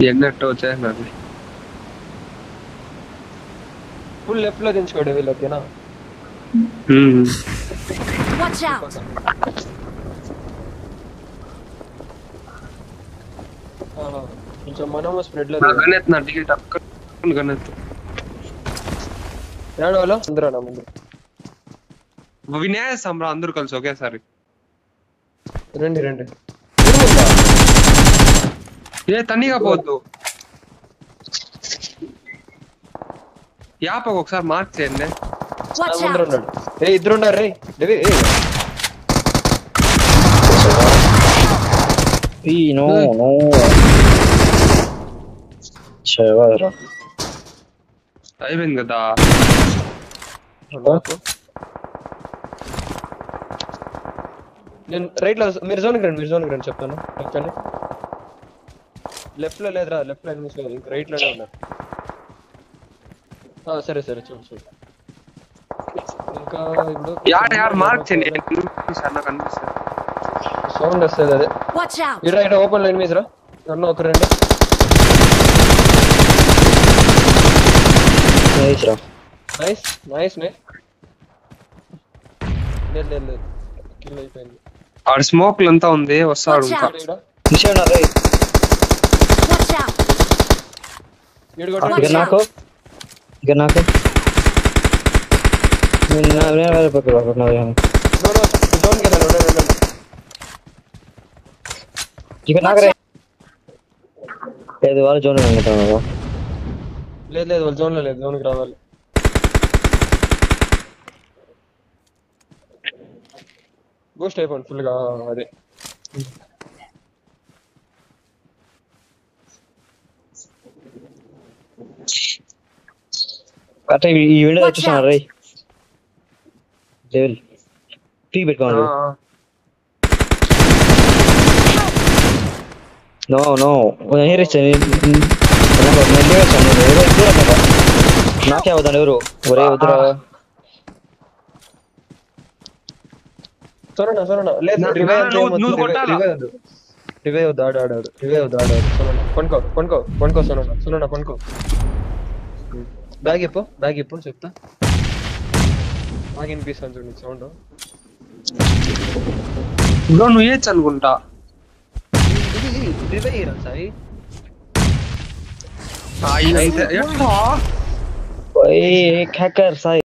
ఎన్నట్టు వచ్చేసినది full left లో దించుకోండి వీళ్ళు ఓకేనా Watch out! కొంచెం మనము స్ప్రెడ్ లో గణెత్ నా టికెట్ అక్కడ గణెత్ ఏడవలో అందరూ నా ముందు వినేస్తాం రా అందరూ కలిసి ఒకేసారి రండి రండి ఏ తనిగా పోద్దు యాపకు ఒకసారి మార్క్ చేయండి Watch ముందర out! ఉన్నాడు ఇద్దరు ఉన్నారు రే డేవి No, no. Chévere. అయిపోయింది కదా నేను రైట్ లో మీరు జోన్కి రండి చెప్తాను వచ్చండి లెఫ్ట్ లో లేదురా లెఫ్ట్ లో ఎనిమిస్ లేదు ఇంకా రైట్ లోనే ఉన్నారు సరే చూడు ఇంకా ఇప్పుడు యార్ మార్క్ చేయండి నాకు అనిపిస్తుంది సౌండ్ వస్తుంది అదే Watch out! ఇటు ఓపెన్ లో ఎనిమిస్ రా అన్న ఒక రెండు Nice, bro. నైస్ మే లేదు కిల్ అయిపోయింది ఆడ స్మోక్లు అంతా ఉంది వస్తాడు ఇంకా Michelle, na ray. Watch out! Ikan aku. Nah, ini ada pakai apa namanya? Zone కదా Ikan aku ray. Itu వాళ్ళు జోన్ లో ఉంటారు. లేదు వాళ్ళు జోన్ లో లేదు జోన్కి రావాలి బూస్ట్ అయిపోయింది ఫుల్ గా అదే కరెక్ట్ ఈ వీడియో వచ్చేసాను రే లెవెల్ టీ పెట్టుకోండి నో నేను ఇచ్చాను నాకే అవుతాను ఎవరు ఒరే వద్దురా సరేనా లేదు రివైవ్ వద్దు ఆడాడు కొనుక్కో సరేనా కొనుక్కో బ్యాగ్ ఇప్పు చెప్తా నాకు వినిపిస్తాను చూడండి సౌండ్ నువ్వు ఏచ్చు అనుకుంటా రివైవ్ రా సాయి హ్యాకర్ సాయి